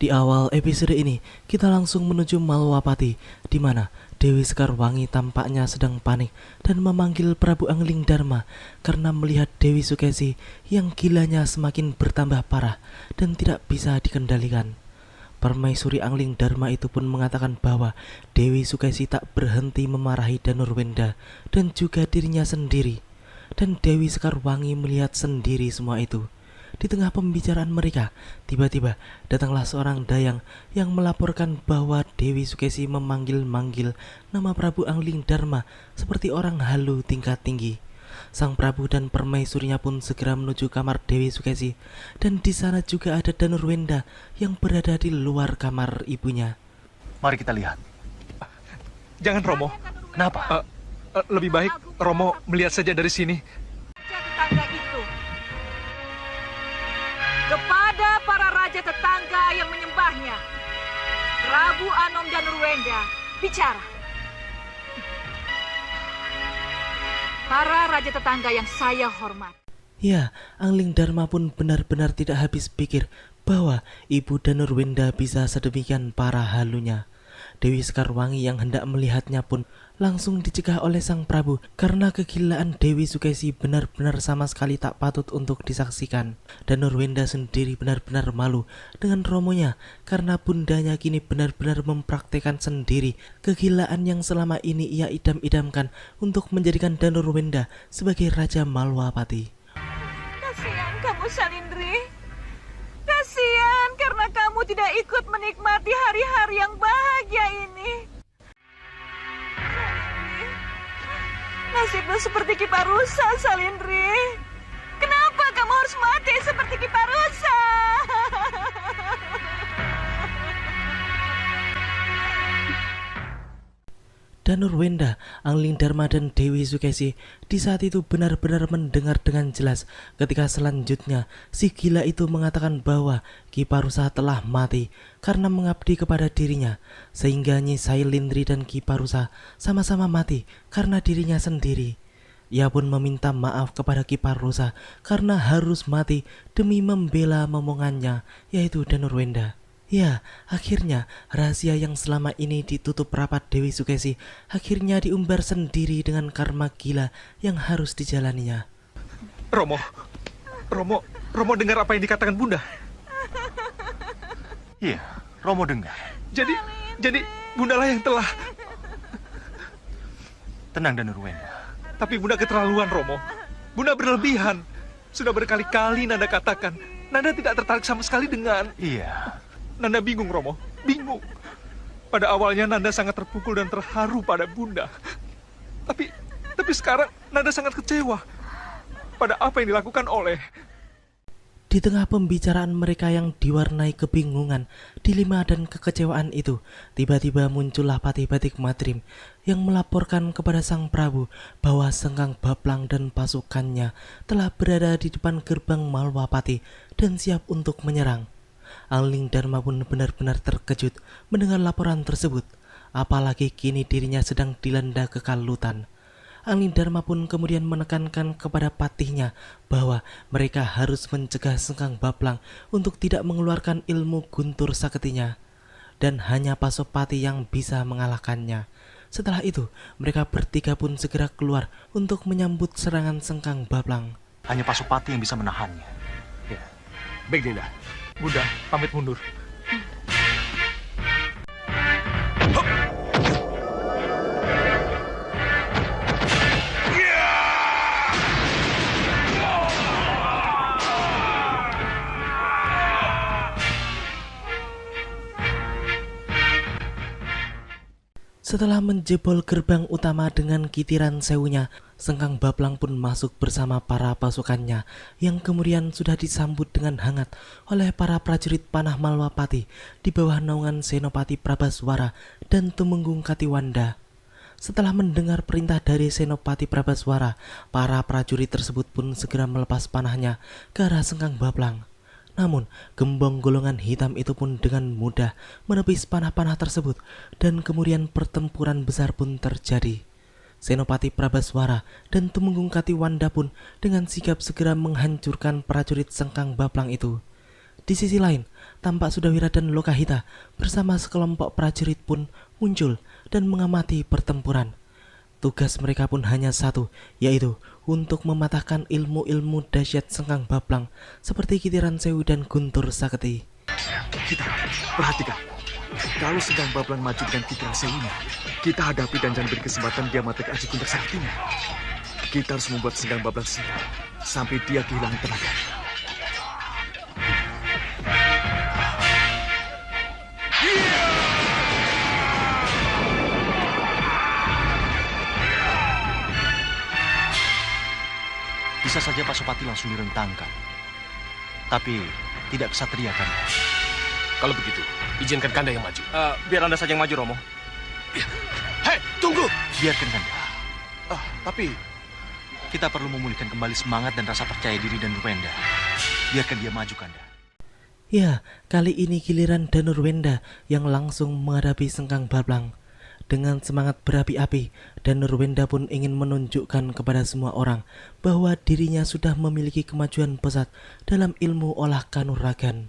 Di awal episode ini, kita langsung menuju Malwapati, di mana Dewi Sekarwangi tampaknya sedang panik dan memanggil Prabu Angling Dharma karena melihat Dewi Sukesi yang gilanya semakin bertambah parah dan tidak bisa dikendalikan. Permaisuri Angling Dharma itu pun mengatakan bahwa Dewi Sukesi tak berhenti memarahi Danurwenda dan juga dirinya sendiri. Dan Dewi Sekarwangi melihat sendiri semua itu. Di tengah pembicaraan mereka, tiba-tiba datanglah seorang dayang yang melaporkan bahwa Dewi Sukesi memanggil-manggil nama Prabu Angling Dharma seperti orang halu tingkat tinggi. Sang Prabu dan permaisurinya pun segera menuju kamar Dewi Sukesi, dan di sana juga ada Danurwenda yang berada di luar kamar ibunya. Mari kita lihat. Jangan, Romo. Kenapa? Lebih baik Romo melihat saja dari sini. Tetangga itu kepada para raja tetangga yang menyembahnya, Prabu Anom Danurwenda bicara. Para raja tetangga yang saya hormat. Ya, Angling Dharma pun benar-benar tidak habis pikir bahwa ibu Danurwenda bisa sedemikian parah halunya. Dewi Sekarwangi yang hendak melihatnya pun langsung dicegah oleh sang Prabu karena kegilaan Dewi Sukesi benar-benar sama sekali tak patut untuk disaksikan. Danurwenda sendiri benar-benar malu dengan romonya karena bundanya kini benar-benar mempraktekkan sendiri kegilaan yang selama ini ia idam-idamkan untuk menjadikan Danurwenda sebagai Raja Malwapati. Kasihan kamu, Salindri. Kasihan karena kamu tidak ikut menikmati hari-hari yang bahagia ini. Salindri, nasibmu seperti Kiparusa, Salindri. Kenapa kamu harus mati seperti Kiparusa? Danurwenda, Angling Dharma dan Dewi Sukesi di saat itu benar-benar mendengar dengan jelas ketika selanjutnya si gila itu mengatakan bahwa Kiparusa telah mati karena mengabdi kepada dirinya, sehingga Nyi Sailindri dan Kiparusa sama-sama mati karena dirinya sendiri. Ia pun meminta maaf kepada Kiparusa karena harus mati demi membela momongannya, yaitu Danurwenda. Ya, akhirnya rahasia yang selama ini ditutup rapat Dewi Sukesi akhirnya diumbar sendiri dengan karma gila yang harus dijalaninya. Romo dengar apa yang dikatakan Bunda? Iya, Romo dengar. Jadi Bundalah yang telah. Tenang, Danurwenda. Tapi Bunda keterlaluan, Romo. Bunda berlebihan. Sudah berkali-kali Nanda katakan, Nanda tidak tertarik sama sekali dengan. Iya. Nanda bingung, Romo. Bingung. Pada awalnya Nanda sangat terpukul dan terharu pada Bunda. Tapi sekarang Nanda sangat kecewa pada apa yang dilakukan oleh. Di tengah pembicaraan mereka yang diwarnai kebingungan, dilema dan kekecewaan itu, tiba-tiba muncullah Patih Batik Madrim yang melaporkan kepada sang Prabu bahwa Sengkang Baplang dan pasukannya telah berada di depan gerbang Malwapati dan siap untuk menyerang. Angling Dharma pun benar-benar terkejut mendengar laporan tersebut, apalagi kini dirinya sedang dilanda kekalutan. Angling Dharma pun kemudian menekankan kepada patihnya bahwa mereka harus mencegah Sengkang Baplang untuk tidak mengeluarkan ilmu guntur saketinya, dan hanya Pasopati yang bisa mengalahkannya. Setelah itu, mereka bertiga pun segera keluar untuk menyambut serangan Sengkang Baplang. Hanya Pasopati yang bisa menahannya. Ya. Baik, Dinda. Bunda, pamit mundur. Setelah menjebol gerbang utama dengan kitiran sewunya, Sengkang Baplang pun masuk bersama para pasukannya yang kemudian sudah disambut dengan hangat oleh para prajurit panah Malwapati di bawah naungan Senopati Prabaswara dan Tumenggung Katiwanda. Setelah mendengar perintah dari Senopati Prabaswara, para prajurit tersebut pun segera melepas panahnya ke arah Sengkang Baplang. Namun, gembong golongan hitam itu pun dengan mudah menepis panah-panah tersebut dan kemudian pertempuran besar pun terjadi. Senopati Prabaswara dan Tumenggung Katiwanda pun dengan sigap segera menghancurkan prajurit Sengkang Baplang itu. Di sisi lain, tampak Sudawira dan Lokahita bersama sekelompok prajurit pun muncul dan mengamati pertempuran. Tugas mereka pun hanya satu, yaitu untuk mematahkan ilmu-ilmu dahsyat Sengkang Baplang seperti Kitiran Sewu dan Guntur Saketi. Kita perhatikan. Kalau Sengkang Baplang maju dengan Kitiran Sewunya, kita hadapi dan jangan beri kesempatan dia matek Aji Guntur Saktinya. Kita harus membuat Sengkang Baplang siap sampai dia kehilangan tenaga. Bisa saja Pasopati langsung direntangkan. Tapi tidak kesatria kan? Kalau begitu, izinkan Kanda yang maju. Biar Anda saja yang maju, Romo. Hei, tunggu! Biarkan Kanda. Tapi Kita perlu memulihkan kembali semangat dan rasa percaya diri Danurwenda. Biarkan dia maju, Kanda. Ya, kali ini giliran Danurwenda yang langsung menghadapi Sengkang Baplang. Dengan semangat berapi-api, Danurwenda pun ingin menunjukkan kepada semua orang bahwa dirinya sudah memiliki kemajuan pesat dalam ilmu olah kanuragan.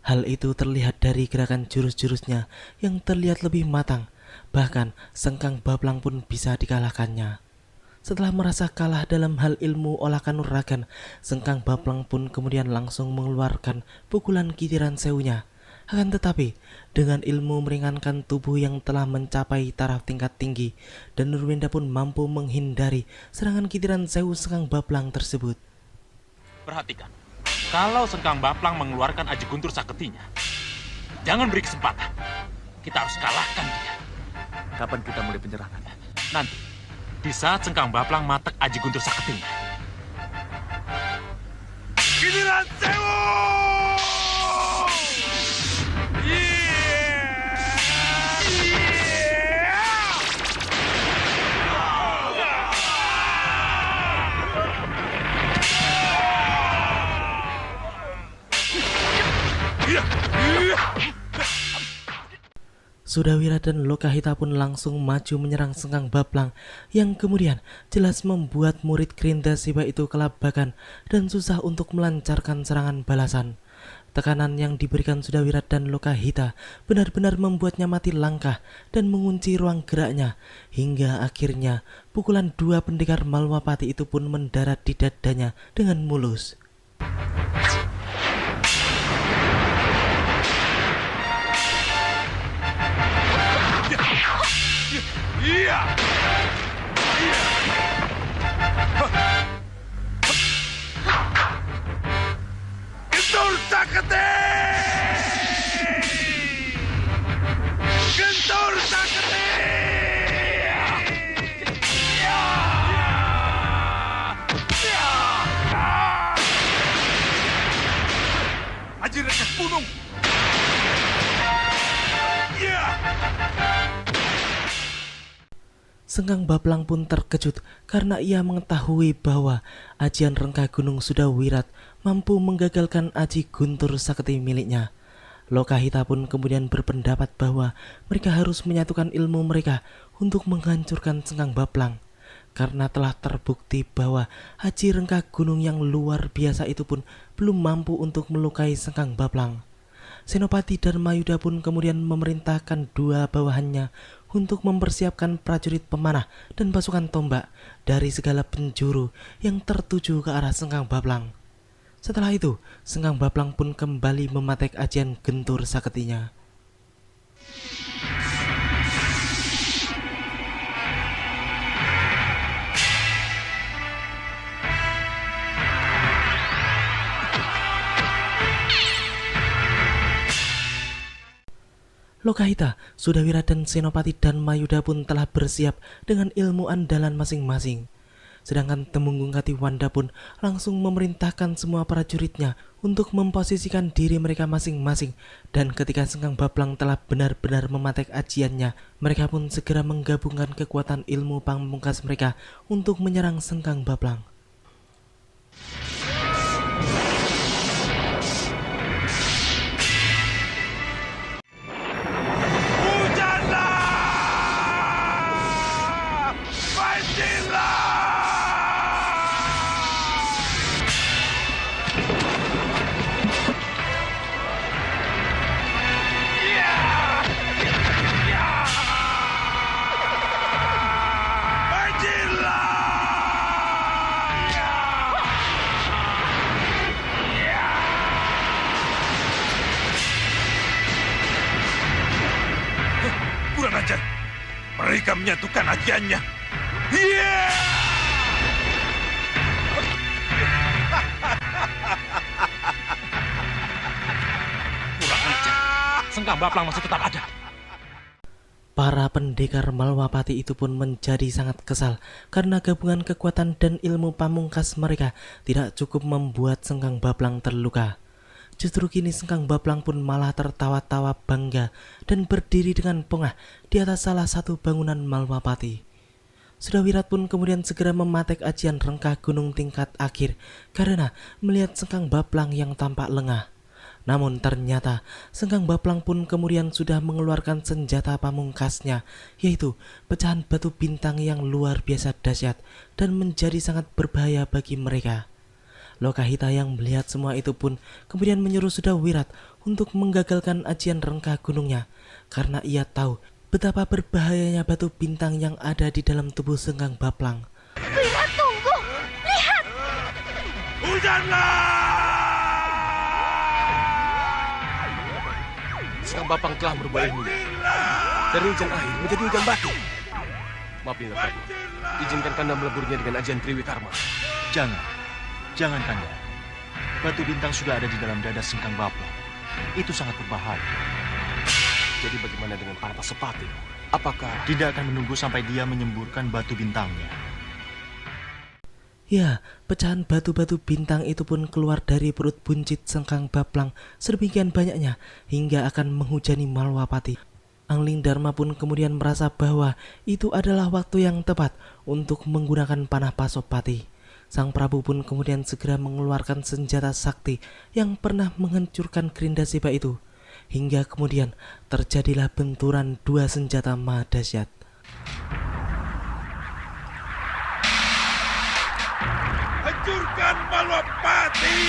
Hal itu terlihat dari gerakan jurus-jurusnya yang terlihat lebih matang. Bahkan Sengkang Baplang pun bisa dikalahkannya. Setelah merasa kalah dalam hal ilmu olah kanuragan, Sengkang Baplang pun kemudian langsung mengeluarkan pukulan Kitiran Sewunya. Akan tetapi, dengan ilmu meringankan tubuh yang telah mencapai taraf tingkat tinggi, Danurwenda pun mampu menghindari serangan Kitiran Sewu Sengkang Baplang tersebut. perhatikan, kalau Sengkang Baplang mengeluarkan Aji Guntur Saketinya, jangan beri kesempatan. Kita harus kalahkan dia. Kapan kita mulai penyerangan? Nanti, di saat Sengkang Baplang matek Aji Guntur Saketinya. Kitiran Sewu! Sudawira dan Lokahita pun langsung maju menyerang Sengkang Baplang yang kemudian jelas membuat murid Krintasiba itu kelabakan dan susah untuk melancarkan serangan balasan. Tekanan yang diberikan Sudawira dan Lokahita benar-benar membuatnya mati langkah dan mengunci ruang geraknya, hingga akhirnya pukulan dua pendekar Malwapati itu pun mendarat di dadanya dengan mulus. Guntur Saketi! Guntur Saketi! Aji Rekas Gunung! Sengkang Baplang pun terkejut karena ia mengetahui bahwa ajian Rengkah Gunung Sudawirat mampu menggagalkan Aji Guntur Saketi miliknya. Lokahita pun kemudian berpendapat bahwa mereka harus menyatukan ilmu mereka untuk menghancurkan Sengkang Baplang. Karena telah terbukti bahwa Aji Rengkah Gunung yang luar biasa itu pun belum mampu untuk melukai Sengkang Baplang. Senopati Darmayuda pun kemudian memerintahkan dua bawahannya untuk mempersiapkan prajurit pemanah dan pasukan tombak dari segala penjuru yang tertuju ke arah Sengkang Baplang. Setelah itu, Sengkang Baplang pun kembali mematek ajian Guntur Saketinya. Lokahita, Sudawira dan Senopati Darmayuda pun telah bersiap dengan ilmu andalan masing-masing. Sedangkan Temunggung Katiwanda pun langsung memerintahkan semua prajuritnya untuk memposisikan diri mereka masing-masing. Dan ketika Sengkang Baplang telah benar-benar mematek ajiannya, mereka pun segera menggabungkan kekuatan ilmu pamungkas mereka untuk menyerang Sengkang Baplang. saja. Mereka menyatukan ajiannya. Iya! Kurang ajar. Sengkang Baplang masih tetap ada. Para pendekar Malwapati itu pun menjadi sangat kesal karena gabungan kekuatan dan ilmu pamungkas mereka tidak cukup membuat Sengkang Baplang terluka. Justru kini Sengkang Baplang pun malah tertawa-tawa bangga dan berdiri dengan pongah di atas salah satu bangunan Malwapati. Sudawirat pun kemudian segera mematek ajian rengkah gunung tingkat akhir karena melihat Sengkang Baplang yang tampak lengah. Namun ternyata Sengkang Baplang pun kemudian sudah mengeluarkan senjata pamungkasnya, yaitu pecahan batu bintang yang luar biasa dahsyat dan menjadi sangat berbahaya bagi mereka. Lokahita yang melihat semua itu pun kemudian menyuruh Sudawirat untuk menggagalkan ajian rengkah gunungnya, karena ia tahu betapa berbahayanya batu bintang yang ada di dalam tubuh Sengkang Baplang. Wirat, tunggu! Lihat! Hujanlah! Sengkang Baplang telah merubah ilmunya dari hujan air menjadi hujan batu. Maaf Nina Prabu, izinkan Kanda meleburnya dengan ajian Triwikarma. Jangan Kanda. Batu bintang sudah ada di dalam dada Sengkang Baplang. Itu sangat berbahaya. Jadi bagaimana dengan para Pasopati? Apakah Tidak akan menunggu sampai dia menyemburkan batu bintangnya. Ya, pecahan batu-batu bintang itu pun keluar dari perut buncit Sengkang Baplang sedemikian banyaknya hingga akan menghujani Malwapati. Angling Dharma pun kemudian merasa bahwa itu adalah waktu yang tepat untuk menggunakan panah Pasopati. Sang Prabu pun kemudian segera mengeluarkan senjata sakti yang pernah menghancurkan Grindaseba itu. Hingga kemudian terjadilah benturan dua senjata maha dahsyat. Hancurkan Malwapati!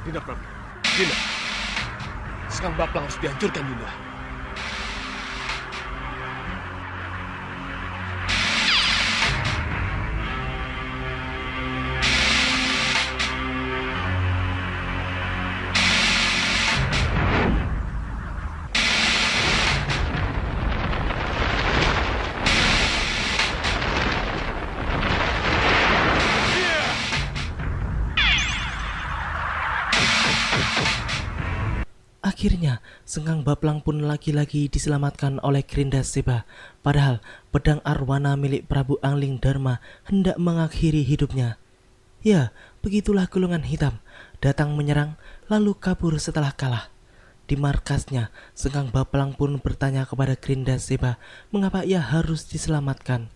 Nina Prabu? Nina, Sengkang Baplang harus dihancurkan Nina. Akhirnya, Sengkang Baplang pun lagi-lagi diselamatkan oleh Grindaseba. Padahal, pedang arwana milik Prabu Angling Dharma hendak mengakhiri hidupnya. Ya, begitulah golongan hitam, datang menyerang, lalu kabur setelah kalah. Di markasnya, Sengkang Baplang pun bertanya kepada Grindaseba mengapa ia harus diselamatkan.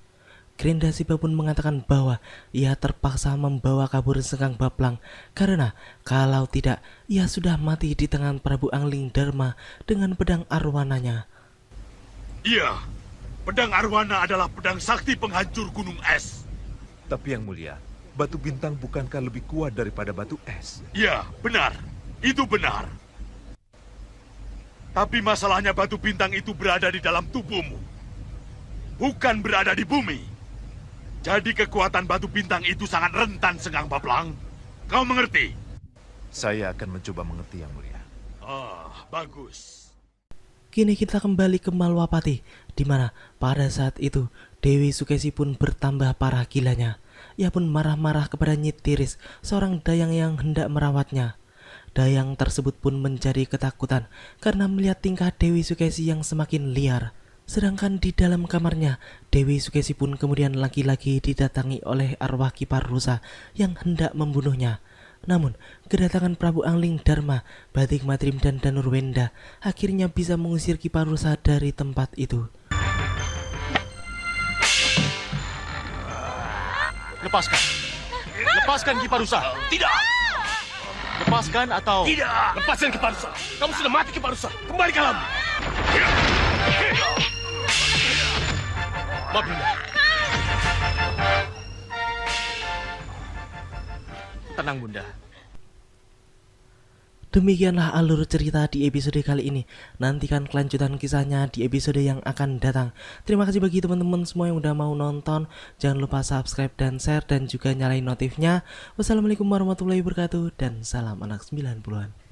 Grindaseba pun mengatakan bahwa ia terpaksa membawa kabur Sengkang Baplang karena kalau tidak ia sudah mati di tangan Prabu Angling Dharma dengan pedang arwananya. Iya, pedang arwana adalah pedang sakti penghancur gunung es. Tapi yang mulia, batu bintang bukankah lebih kuat daripada batu es? Iya, benar. Itu benar. Tapi masalahnya batu bintang itu berada di dalam tubuhmu. Bukan berada di bumi. Jadi kekuatan batu bintang itu sangat rentan, Sengkang Baplang. Kau mengerti? Saya akan mencoba mengerti yang mulia. Ah, bagus. Kini kita kembali ke Malwapati, di mana pada saat itu Dewi Sukesi pun bertambah parah gilanya. Ia pun marah-marah kepada Nyi Tiris, seorang dayang yang hendak merawatnya. Dayang tersebut pun menjadi ketakutan karena melihat tingkah Dewi Sukesi yang semakin liar. Sedangkan di dalam kamarnya, Dewi Sukesi pun kemudian lagi-lagi didatangi oleh arwah Kiparusa yang hendak membunuhnya. Namun, kedatangan Prabu Angling Dharma, Batik Matrim dan Danurwenda akhirnya bisa mengusir Kiparusa dari tempat itu. Lepaskan. Lepaskan Kiparusa. Tidak! Lepaskan atau... Tidak! Lepaskan Kiparusa! Kamu sudah mati Kiparusa! Kembali ke alam! Maaf Nina. Tenang, Bunda. Demikianlah alur cerita di episode kali ini. Nantikan kelanjutan kisahnya di episode yang akan datang. Terima kasih bagi teman-teman semua yang udah mau nonton. Jangan lupa subscribe dan share dan juga nyalain notifnya. Wassalamualaikum warahmatullahi wabarakatuh dan salam anak 90-an.